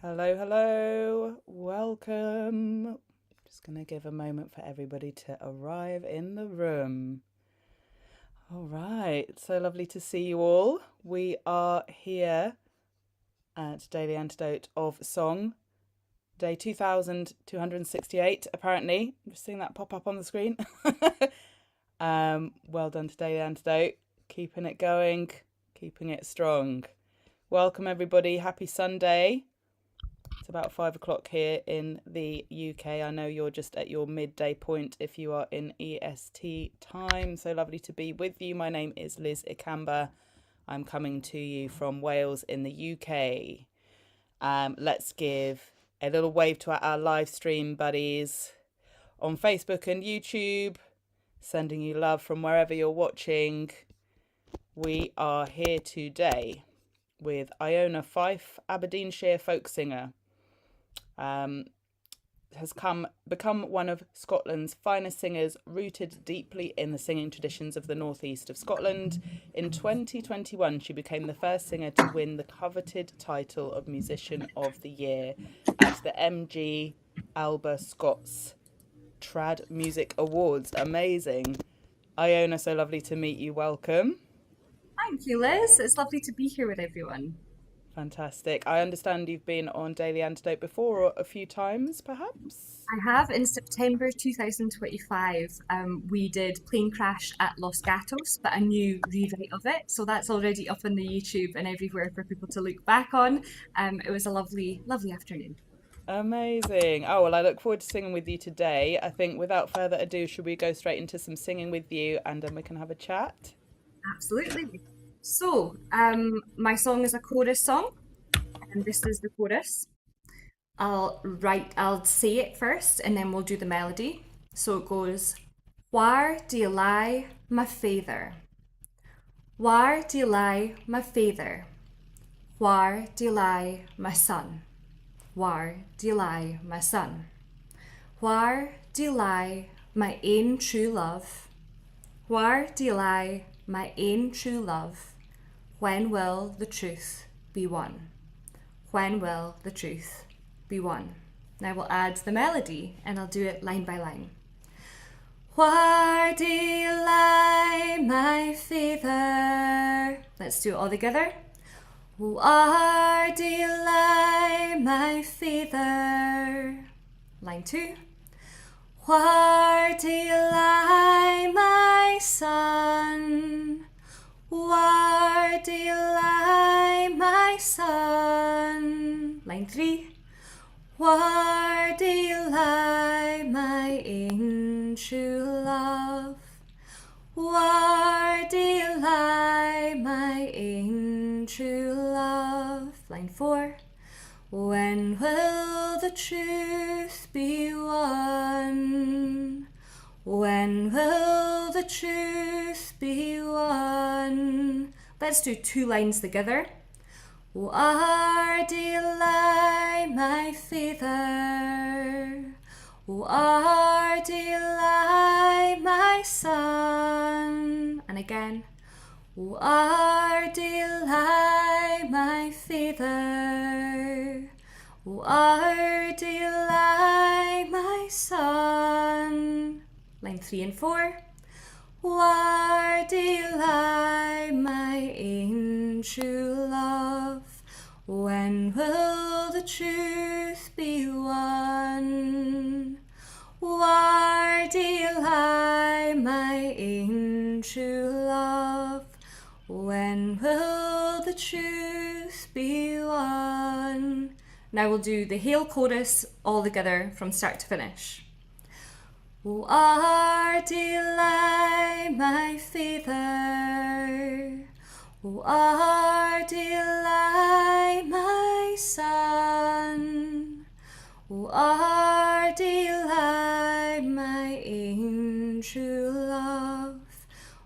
Hello, hello, welcome. Just going to give a moment for everybody to arrive in the room. All right, so lovely to see you all. We are here at Daily Antidote of Song, day 2268, apparently. I'm just seeing that pop up on the screen. Well done to Daily Antidote, keeping it going, keeping it strong. Welcome, everybody. Happy Sunday. It's about 5 o'clock here in the UK. I know you're just at your midday point if you are in EST time. So lovely to be with you. My name is Liz Ikamba. I'm coming to you from Wales in the UK. Let's give a little wave to our live stream buddies on Facebook and YouTube. Sending you love from wherever you're watching. We are here today with Iona Fyfe, Aberdeenshire folk singer. Has become one of Scotland's finest singers, rooted deeply in the singing traditions of the northeast of Scotland. In 2021, she became the first singer to win the coveted title of Musician of the Year at the MG Alba Scots Trad Music Awards. Amazing. Iona, so lovely to meet you. Welcome. Thank you, Liz. It's lovely to be here with everyone. Fantastic. I understand you've been on Daily Antidote before, or a few times, perhaps? I have in September 2025, we did Plane Crash at Los Gatos, but a new rewrite of it. So that's already up on the YouTube and everywhere for people to look back on. It was a lovely, lovely afternoon. Amazing. Oh, well, I look forward to singing with you today. I think without further ado, should we go straight into some singing with you and then we can have a chat? Absolutely. So, my song is a chorus song, and this is the chorus. I'll say it first and then we'll do the melody. So it goes, Whaur Dae Ye Lie, my father? Whaur Dae Ye Lie, my father? Whaur Dae Ye Lie, my son? Whaur Dae Ye Lie, my son? Whaur Dae Ye Lie, my ain true love? Whaur Dae Ye Lie, my ain true love? When will the truth be won? When will the truth be won? Now we'll add the melody and I'll do it line by line. Whaur Dae Ye Lie, my father? Let's do it all together. Whaur Dae Ye Lie, my father? Line 2. Whaur Dae Ye Lie, my son? Whaur Dae Ye Lie, my son? Line 3. Whaur Dae Ye Lie, my ain true love? Whaur Dae Ye Lie, my ain true love? Line 4. When will the truth be won? When will the truth be won? Let's do 2 lines together. Whaur Dae Ye Lie, my father? Whaur Dae Ye Lie, my son? And again. Whaur Dae Ye Lie, my father? Whaur Dae Ye Lie, my son? Line 3 and 4. Whaur Dae Ye Lie, my ain true love? When will the truth be won? Whaur Dae Ye Lie, my ain true love? When will the truth be won? Now we'll do the Hail chorus all together from start to finish. Whaur Dae Ye Lie, my father? Whaur Dae Ye Lie, my son? Whaur Dae Ye Lie, my ain true love?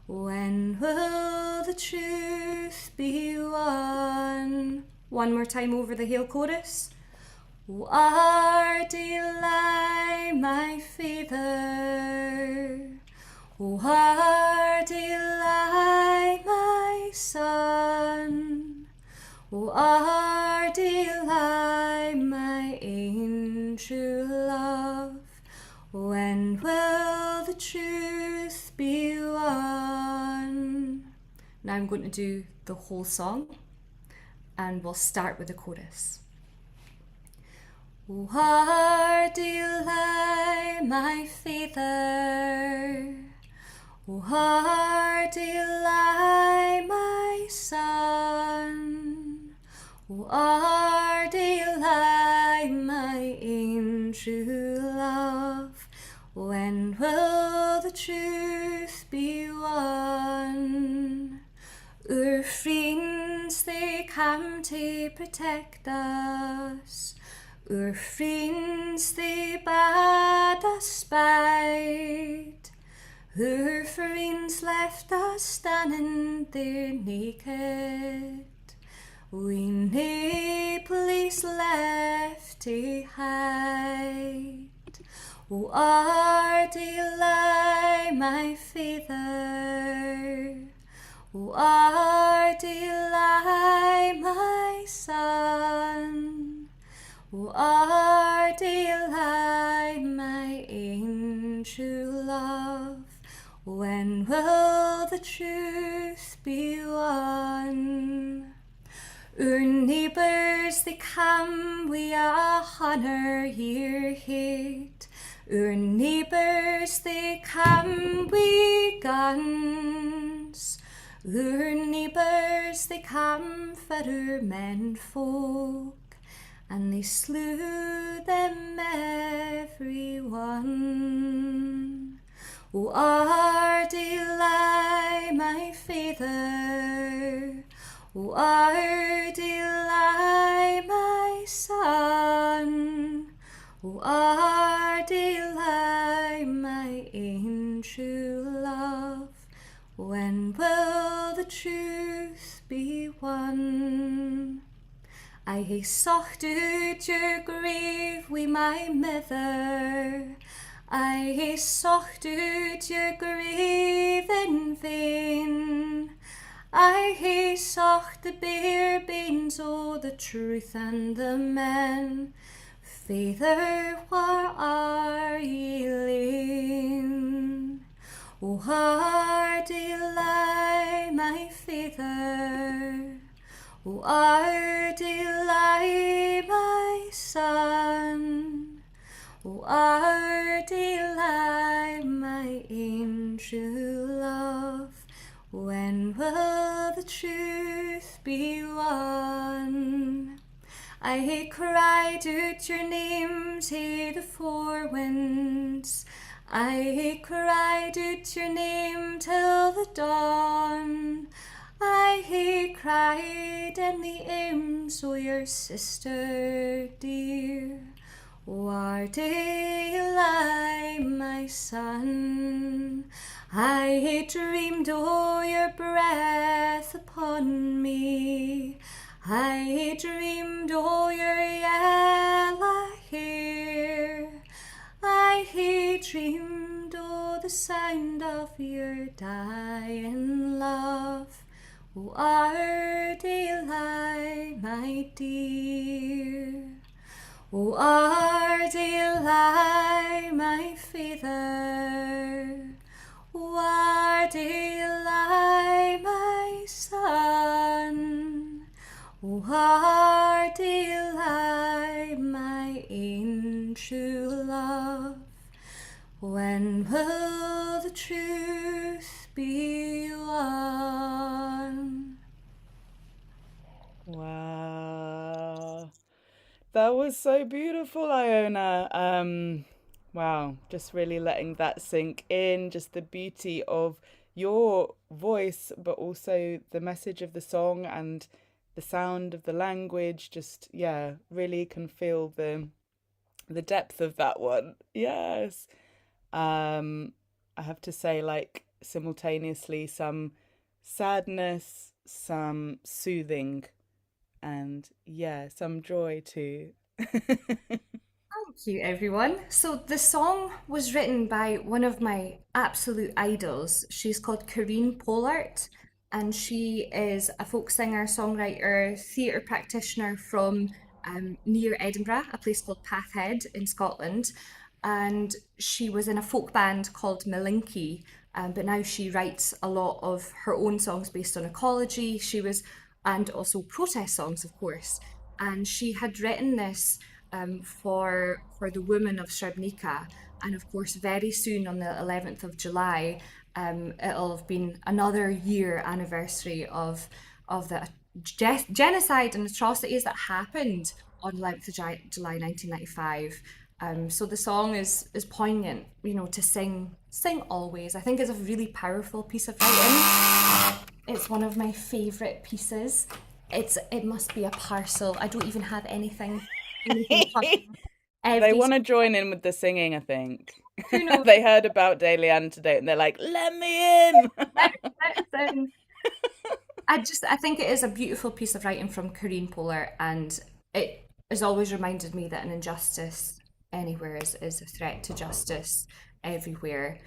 When will the truth be won? One more time over the Hail chorus. Whaur Dae Ye Lie, my father? Whaur Dae Ye Lie, my son? Whaur Dae Ye Lie, my When will the truth be won? Now I'm going to do the whole song, and we'll start with the chorus. Whaur Dae Ye Lie, my father? Whaur Dae Ye Lie, my son? Whaur Dae Ye Lie, my ain true love? When will the truth be won? Our freens, they come to protect us. Our freens, they bade us bide. Our freens left us standing there naked. We nae place left to hide. Whaur Dae Ye Lie, my father? Whaur Dae Ye Lie, my son? Whaur Dae Ye Lie, my ain true love? When will the truth be won? Our neighbours, they come wi' a honour year hate. Our neighbours, they come wi' guns. Our neighbours, they come for our men folk, and they slew them every one. Whaur Dae Ye Lie, my father? Whaur Dae Ye Lie, my son? Whaur Dae Ye Lie, my ain true love? When will the truth be won? I hae sought out your grave wi' my mither. I hae sought out your grave in vain. I hae sought the bare banes o' the truth and the men. Father, where are ye lain? Whaur Dae Ye Lie, my father? Whaur Dae Ye Lie, my son? Whaur Dae Ye Lie, my ain true love? When will the truth be won? I hae cried out your name to the four winds. I hae cried out your name till the dawn. I hae cried in the arms o' your sister dear. Whaur Dae Ye Lie, my son? I hae dreamed o' your breath upon me. I hae dreamed o' your yellow hair. I hae dreamed o' the sound of your dying love. Whaur Dae Ye Lie, my dear? Whaur Dae Ye Lie, my father? Whaur Dae Ye Lie, my son? Whaur Dae Ye Lie, my ain true love? When will the truth be won? Wow. That was so beautiful, Iona. Wow, just really letting that sink in, just the beauty of your voice, but also the message of the song and the sound of the language. Just, yeah, really can feel the depth of that one. Yes. I have to say, like, simultaneously some sadness, some soothing, and yeah, some joy too. Thank you, everyone. So, the song was written by one of my absolute idols. She's called Karine Polwart, and she is a folk singer, songwriter, theatre practitioner from near Edinburgh, a place called Pathhead in Scotland. and she was in a folk band called Malinky, but now she writes a lot of her own songs based on ecology. And also protest songs, of course. And she had written this for the women of Srebrenica, and of course, very soon on the 11th of July, it'll have been another year anniversary of the genocide and atrocities that happened on 11th of July 1995. So the song is poignant, to sing always. I think it's a really powerful piece of writing. It's one of my favourite pieces. It must be a parcel. I don't even have anything coming. They Every want to join in with the singing, I think. who knows. They heard about Daily Antidote and they're like, let me in. Listen, I think it is a beautiful piece of writing from Karine Polwart, and it has always reminded me that an injustice anywhere is a threat to justice everywhere.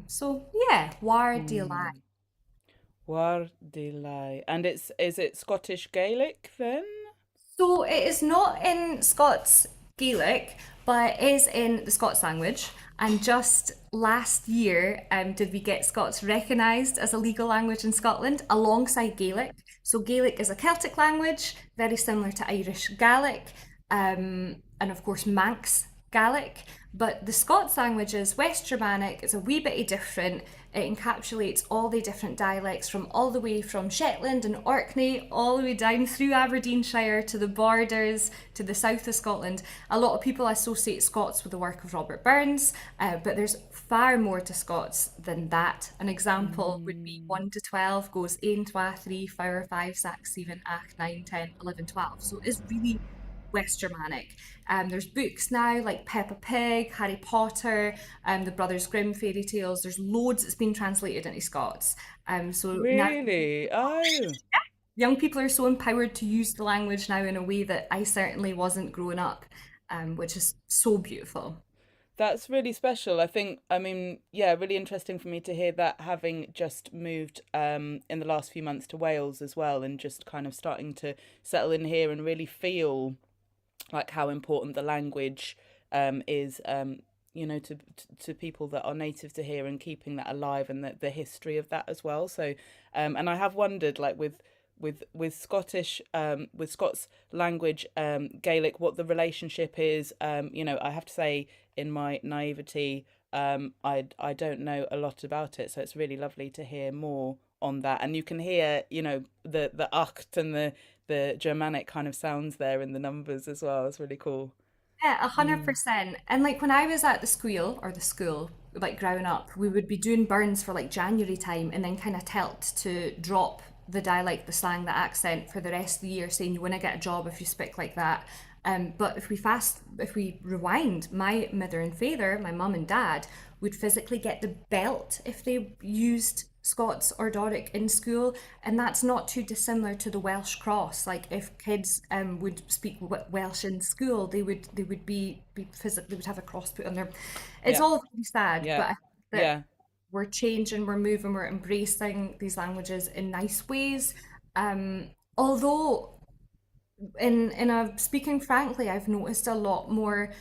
So yeah, Whaur Dae Ye Lie. Whaur Dae Ye Lie. And is it Scottish Gaelic then? So it is not in Scots Gaelic, but it is in the Scots language. And just last year, did we get Scots recognised as a legal language in Scotland alongside Gaelic? So Gaelic is a Celtic language, very similar to Irish Gaelic, and of course Manx Gaelic. But the Scots language is West Germanic. It's a wee bit different. It encapsulates all the different dialects from all the way from Shetland and Orkney, all the way down through Aberdeenshire to the borders to the south of Scotland. A lot of people associate Scots with the work of Robert Burns, but there's far more to Scots than that. An example would be 1 to 12 goes 1, 2, 3, 4, 5, 6, 7, 8, 9, 10, 11, 12. So it's really West Germanic. There's books now like Peppa Pig, Harry Potter, the Brothers Grimm fairy tales. There's loads that's been translated into Scots. So now Really? Oh, young people are so empowered to use the language now in a way that I certainly wasn't growing up, which is so beautiful. that's really special. I mean, yeah, really interesting for me to hear that, having just moved in the last few months to Wales as well, and just kind of starting to settle in here and really feel like how important the language is, to people that are native to here, and keeping that alive, and the history of that as well. So and I have wondered, like with Scottish with Scots language, Gaelic, what the relationship is. I have to say, in my naivety, I don't know a lot about it, so it's really lovely to hear more on that. And you can hear, the acht and the Germanic kind of sounds there in the numbers as well. It's really cool. Yeah, a hundred Mm. percent. And like when I was at the school, like growing up, we would be doing burns for like January time and then kind of telt to drop the dialect, the slang, the accent for the rest of the year, saying you want to get a job if you speak like that. But if we rewind, my mother and father, my mum and dad, would physically get the belt if they used Scots or Doric in school, and that's not too dissimilar to the Welsh cross. Like if kids would speak Welsh in school, they would be physically, they would have a cross put on their. It's Yeah, all really sad, but yeah, I think that yeah. we're changing, we're moving, we're embracing these languages in nice ways. Although in a speaking frankly, I've noticed a lot more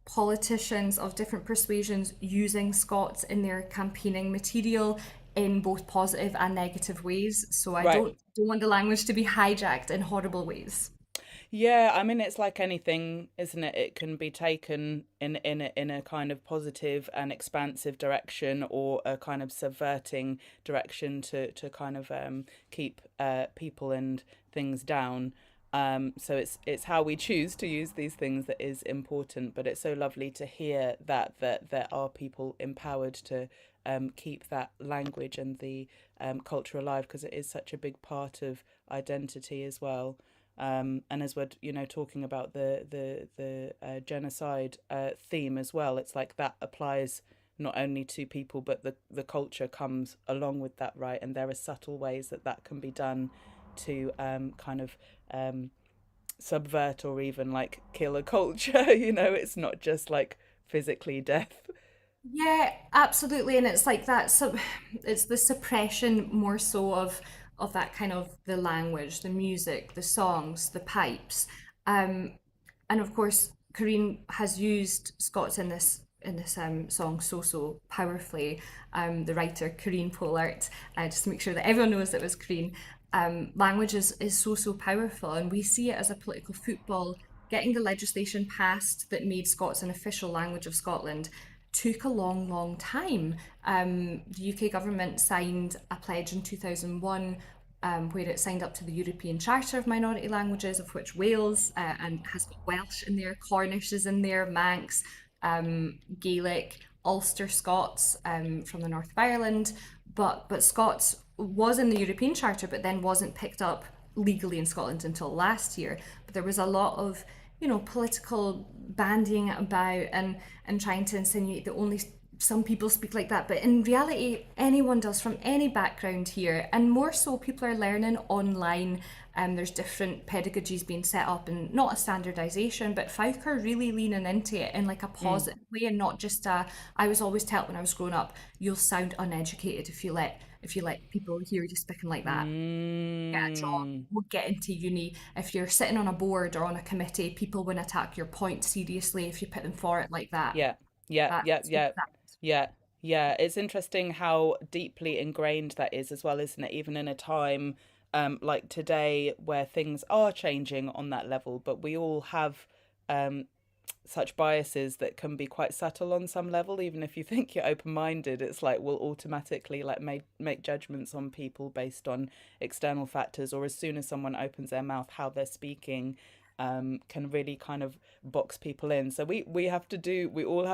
politicians of different persuasions using Scots in their campaigning material in both positive and negative ways. So I Right. don't want the language to be hijacked in horrible ways. Yeah, I mean, it's like anything, isn't it? It can be taken in a kind of positive and expansive direction, or a kind of subverting direction to kind of keep people and things down. So it's how we choose to use these things that is important. But it's so lovely to hear that there are people empowered to keep that language and the culture alive, because it is such a big part of identity as well. And as we're, talking about the genocide theme as well, it's like that applies not only to people, but the culture comes along with that, right? And there are subtle ways that can be done to kind of um, subvert or even like kill a culture. It's not just like physically death. Yeah, absolutely, and it's like that. So it's the suppression more so of that kind of the language, the music, the songs, the pipes, and of course Karine has used Scots in this song so powerfully. The writer Karine Polwart, just to make sure that everyone knows it was Karine. Language is so powerful, and we see it as a political football. Getting the legislation passed that made Scots an official language of Scotland took a long time. The UK government signed a pledge in 2001, where it signed up to the European Charter of Minority Languages, of which Wales and has got Welsh in there, Cornish is in there, Manx, Gaelic, Ulster Scots from the north of Ireland. But Scots was in the European Charter, but then wasn't picked up legally in Scotland until last year. But there was a lot of, political bandying about and trying to insinuate that only some people speak like that. But in reality, anyone does from any background here. And more so, people are learning online. There's different pedagogies being set up, and not a standardization, but Fyfe are really leaning into it in like a positive way, and not just I was always taught when I was growing up, you'll sound uneducated if you let people hear you speaking like that. Get a job, won't get into uni. If you're sitting on a board or on a committee, people won't attack your point seriously if you put them for it like that. Yeah, yeah, yeah, That's yeah, yeah, yeah. It's interesting how deeply ingrained that is as well, isn't it? Even in a time like today where things are changing on that level, but we all have such biases that can be quite subtle on some level. Even if you think you're open-minded, it's like we'll automatically like make judgments on people based on external factors, or as soon as someone opens their mouth, how they're speaking can really kind of box people in. So we all have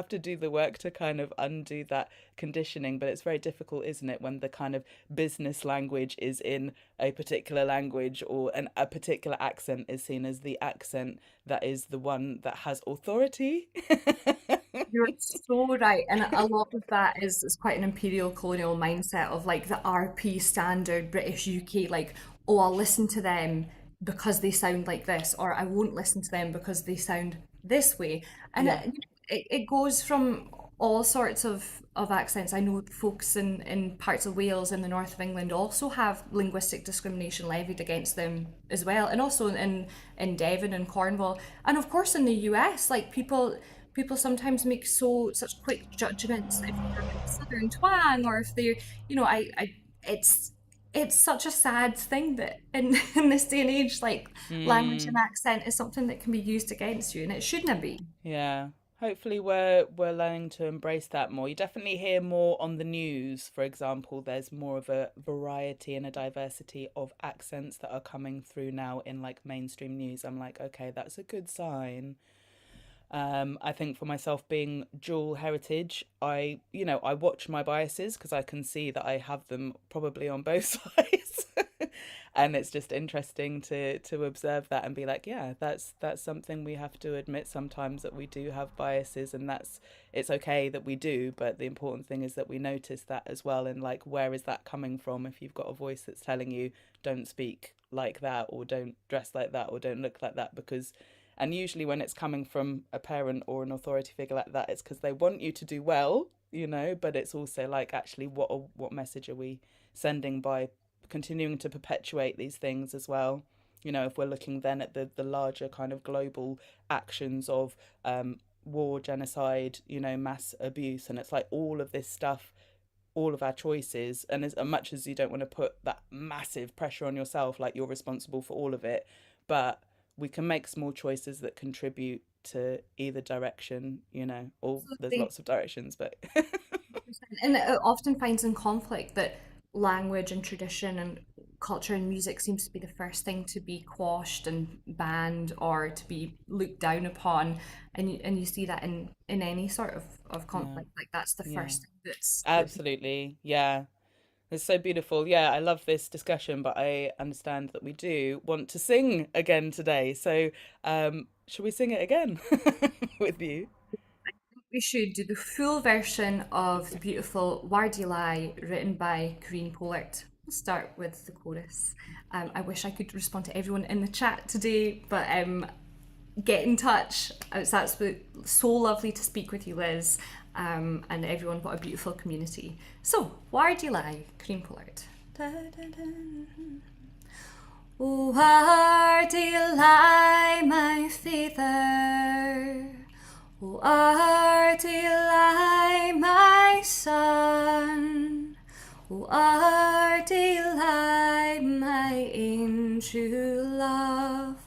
to do the work to kind of undo that conditioning. But it's very difficult, isn't it, when the kind of business language is in a particular language, or a particular accent is seen as the accent that is the one that has authority. You're so right. And a lot of that is quite an imperial colonial mindset of like the RP standard British UK, like, oh, I'll listen to them because they sound like this, or I won't listen to them because they sound this way. And Yeah. it goes from all sorts of accents. I know folks in parts of Wales and the north of England also have linguistic discrimination levied against them as well, and also in Devon and Cornwall, and of course in the US, like people sometimes make such quick judgments if they're a southern twang, or if they're, I it's such a sad thing that in this day and age, like language and Mm. accent is something that can be used against you, and it shouldn't be. Yeah. Hopefully we're learning to embrace that more. You definitely hear more on the news, for example. There's more of a variety and a diversity of accents that are coming through now in like mainstream news. I'm like, okay, that's a good sign. I think for myself, being dual heritage, I watch my biases because I can see that I have them probably on both sides. And it's just interesting to observe that and be like, yeah, that's something we have to admit sometimes, that we do have biases, and it's okay that we do, but the important thing is that we notice that as well, and like, where is that coming from? If you've got a voice that's telling you don't speak like that, or don't dress like that, or don't look like that, because and usually when it's coming from a parent or an authority figure like that, it's because they want you to do well, but it's also like, actually, what message are we sending by continuing to perpetuate these things as well? If we're looking then at the larger kind of global actions of war, genocide, mass abuse, and it's like all of this stuff, all of our choices, and as much as you don't want to put that massive pressure on yourself, like you're responsible for all of it, but we can make small choices that contribute to either direction, or there's Absolutely. lots of directions, but And it often finds in conflict that language and tradition and culture and music seems to be the first thing to be quashed and banned, or to be looked down upon. And you see that in any sort of yeah, conflict, like that's the yeah, first thing that people. absolutely, yeah. It's so beautiful. Yeah, I love this discussion, but I understand that we do want to sing again today. So, should we sing it again with you? We should do the full version of the beautiful Whaur Dae Ye Lie, written by Karine Polwart. We'll start with the chorus. I wish I could respond to everyone in the chat today, but get in touch. It's absolutely so lovely to speak with you, Liz, and everyone. What a beautiful community. So, Whaur Dae Ye Lie, Karine Polwart. Whaur Dae Ye Lie, my father? Whaur Dae Ye Lie, my son? Whaur Dae Ye Lie, my ain true love?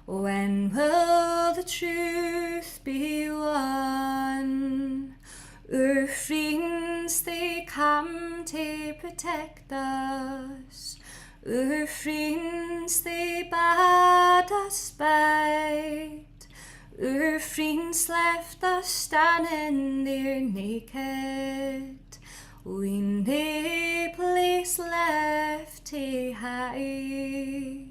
When will the truth be won? Our freens, they come to protect us. Our freens, they bade us bide. Our freens left us standing there naked. We nae place left to hide.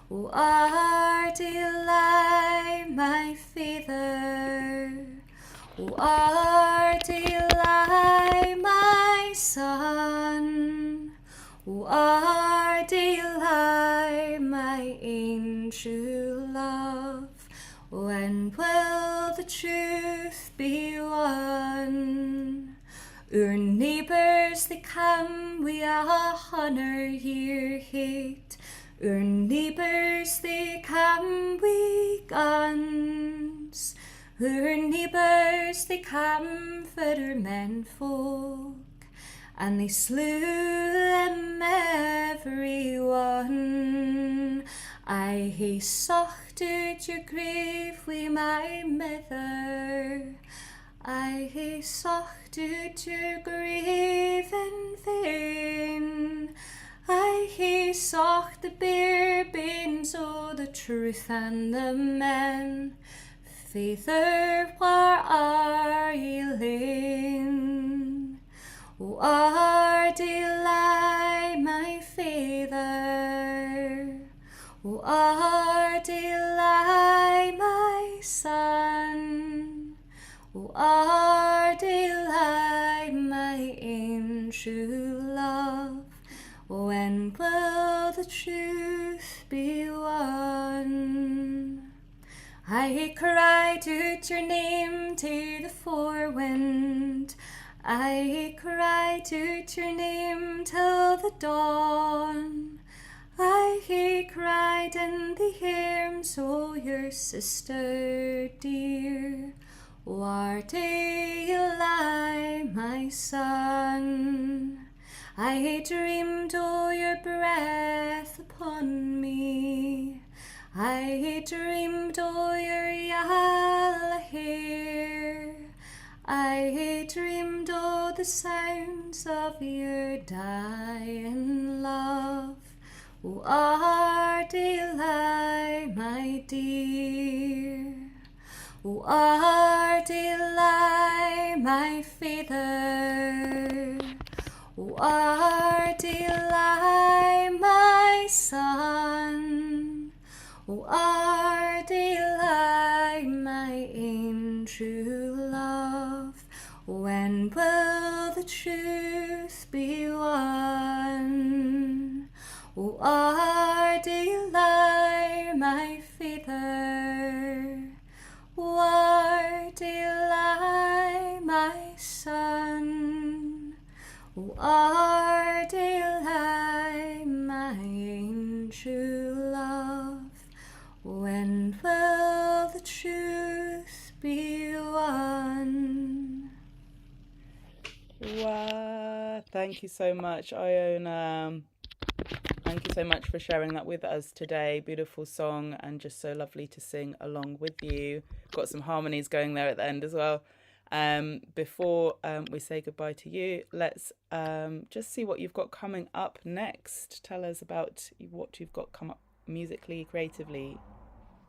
Whaur Dae Ye Lie, my father? Whaur Dae Ye Lie, my son? Whaur Dae Ye Lie, my ain true love? When will the truth be won? Our neighbours, they come wi' 100-year hate. Our neighbours, they come wi' guns. Our neighbours, they come for our menfolk, and they slew them every one. I hae sought out your grave wi' my mither. I hae sought out your grave in vain. I hae sought the bare banes o' the truth and the men. Father, where are ye lain? Whaur Dae Ye Lie, my father? Whaur Dae Ye Lie, my son? Whaur Dae Ye Lie, my ain true love? When will the truth be won? I cried out your name to the four wind. I cried out your name till the dawn. I cried in the arms o' your sister dear. Whaur Dae Ye Lie, my son? I dreamed o' your breath upon me. I dreamed o' your yellow hair. I dreamed o' the sounds of your dying love. Whaur Dae Ye Lie, my dear? Whaur Dae Ye Lie, my father? Whaur Dae Ye Lie, my son? Whaur Dae Ye Lie, my ain true love? When will the truth be won? Whaur Dae Ye Lie, my father? Whaur Dae Ye Lie, my son? Whaur Dae Ye Lie, my ain true love? When will the truth be won? Wow, thank you so much, Iona. Thank you so much for sharing that with us today. Beautiful song and just so lovely to sing along with you. Got some harmonies going there at the end as well. Before we say goodbye to you, let's just see what you've got coming up next. Tell us about what you've got come up musically, creatively.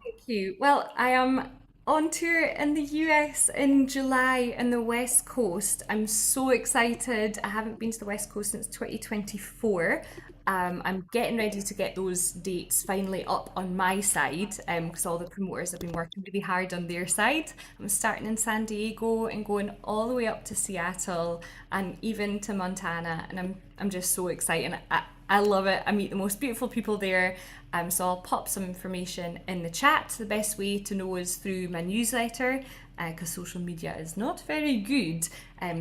Thank you. Well, I am on tour in the US in July in the West Coast. I'm so excited. I haven't been to the West Coast since 2024. I'm getting ready to get those dates finally up on my side because all the promoters have been working really hard on their side. I'm starting in San Diego and going all the way up to Seattle and even to Montana, and I'm just so excited. I love it. I meet the most beautiful people there. So I'll pop some information in the chat. The best way to know is through my newsletter because social media is not very good.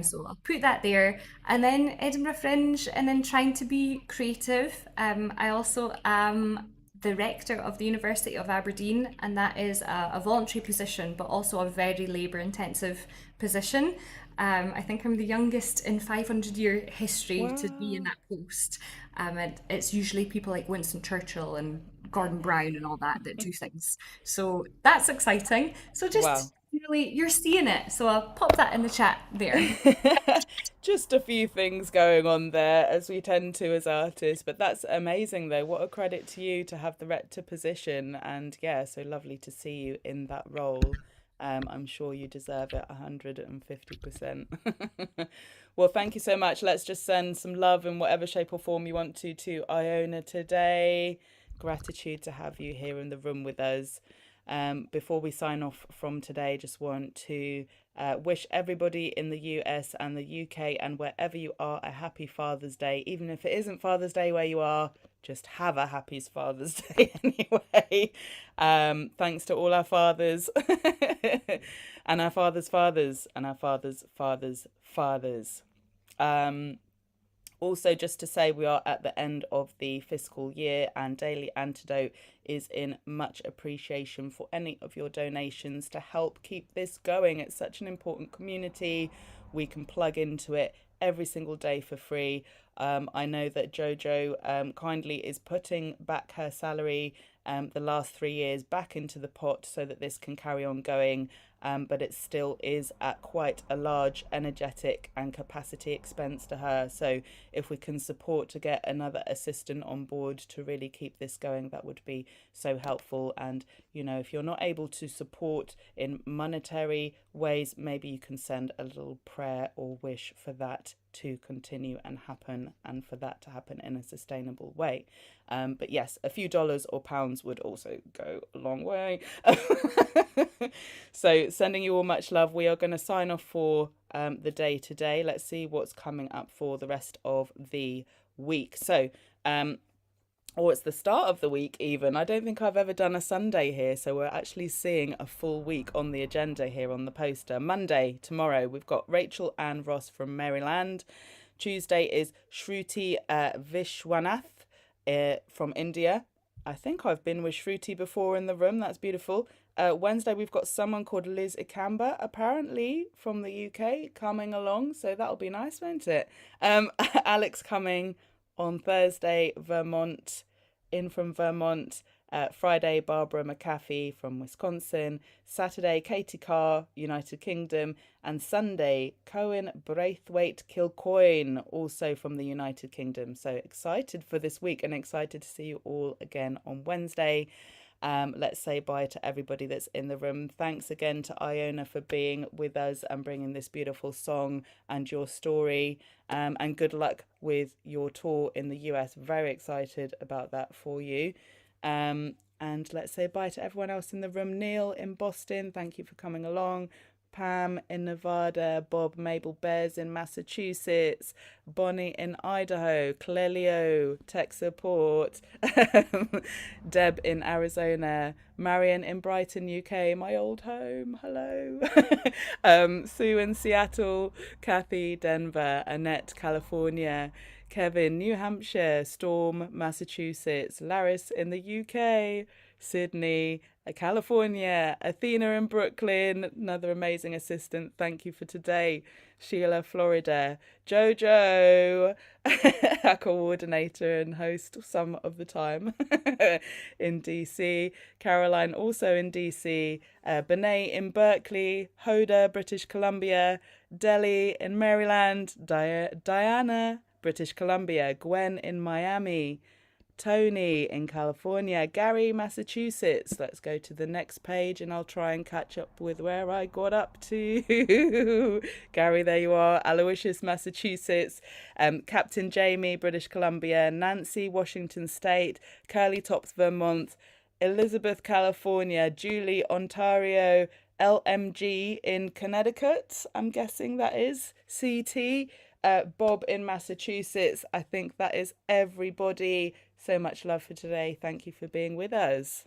So I'll put that there. And then Edinburgh Fringe, and then trying to be creative. I also am the rector of the University of Aberdeen, and that is a voluntary position, but also a very labour intensive position. I think I'm the youngest in 500-year history to be in Wow. that post. And it's usually people like Winston Churchill and Gordon Brown and all that that do things. So that's exciting. So Wow. just really, you're seeing it. So I'll pop that in the chat there. Just a few things going on there as we tend to as artists, but that's amazing though. What a credit to you to have the rector position, and yeah, so lovely to see you in that role. I'm sure you deserve it 150%. Well, thank you so much. Let's just send some love in whatever shape or form you want to Iona today. Gratitude to have you here in the room with us. Before we sign off from today, just want to wish everybody in the US and the UK and wherever you are a happy Father's Day. Even if it isn't Father's Day where you are, just have a happy Father's Day anyway. Thanks to all our fathers and our fathers' fathers and our fathers' fathers' fathers. Um, Also, just to say, we are at the end of the fiscal year, and Daily Antidote is in much appreciation for any of your donations to help keep this going. It's such an important community. We can plug into it every single day for free. I know that Jojo kindly is putting back her salary the last 3 years back into the pot so that this can carry on going. But it still is at quite a large energetic and capacity expense to her. So if we can support to get another assistant on board to really keep this going, that would be so helpful. And, you know, if you're not able to support in monetary ways, maybe you can send a little prayer or wish for that to continue and happen, and for that to happen in a sustainable way. But yes, a few dollars or pounds would also go a long way. So sending you all much love. We are going to sign off for the day today. Let's see what's coming up for the rest of the week. So, or it's the start of the week even. I don't think I've ever done a Sunday here, so we're actually seeing a full week on the agenda here on the poster. Monday, tomorrow, we've got Rachel Ann Ross from Maryland. Tuesday is Shruti Vishwanath from India. I think I've been with Shruti before in the room. That's beautiful. Wednesday, we've got someone called Liz Ikamba, apparently from the UK, coming along. So that'll be nice, won't it? Alex coming on Thursday, Vermont, in from Vermont. Friday, Barbara McAfee from Wisconsin. Saturday, Katie Carr, United Kingdom. And Sunday, Cohen Braithwaite Kilcoyne, also from the United Kingdom. So excited for this week and excited to see you all again on Wednesday. Let's say bye to everybody that's in the room. Thanks again to Iona for being with us and bringing this beautiful song and your story. And good luck with your tour in the US. Very excited about that for you. And let's say bye to everyone else in the room. Neil in Boston, thank you for coming along. Pam in Nevada, Bob, Mabel, Bears in Massachusetts, Bonnie in Idaho, Clelio, tech support, Deb in Arizona, Marion in Brighton, UK, my old home, hello, Sue in Seattle, Kathy, Denver, Annette, California, Kevin, New Hampshire, Storm, Massachusetts, Laris in the UK, Sydney, California, Athena in Brooklyn, another amazing assistant. Thank you for today. Sheila, Florida, Jojo, our coordinator and host some of the time in DC, Caroline also in DC, Benet in Berkeley, Hoda, British Columbia, Delhi in Maryland, Diana, British Columbia, Gwen in Miami, Tony in California, Gary, Massachusetts. Let's go to the next page and I'll try and catch up with where I got up to. Gary, there you are. Aloysius, Massachusetts. Captain Jamie, British Columbia. Nancy, Washington State. Curly Tops, Vermont. Elizabeth, California. Julie, Ontario. LMG in Connecticut, I'm guessing that is. CT. Bob in Massachusetts. I think that is everybody. So much love for today. Thank you for being with us.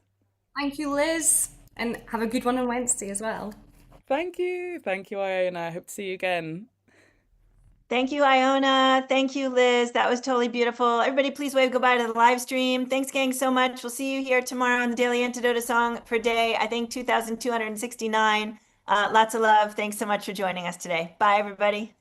Thank you, Liz. And have a good one on Wednesday as well. Thank you. Thank you, Iona. I hope to see you again. Thank you, Iona. Thank you, Liz. That was totally beautiful. Everybody, please wave goodbye to the live stream. Thanks, gang, so much. We'll see you here tomorrow on the Daily Antidote song for day, I think, 2,269. Lots of love. Thanks so much for joining us today. Bye, everybody.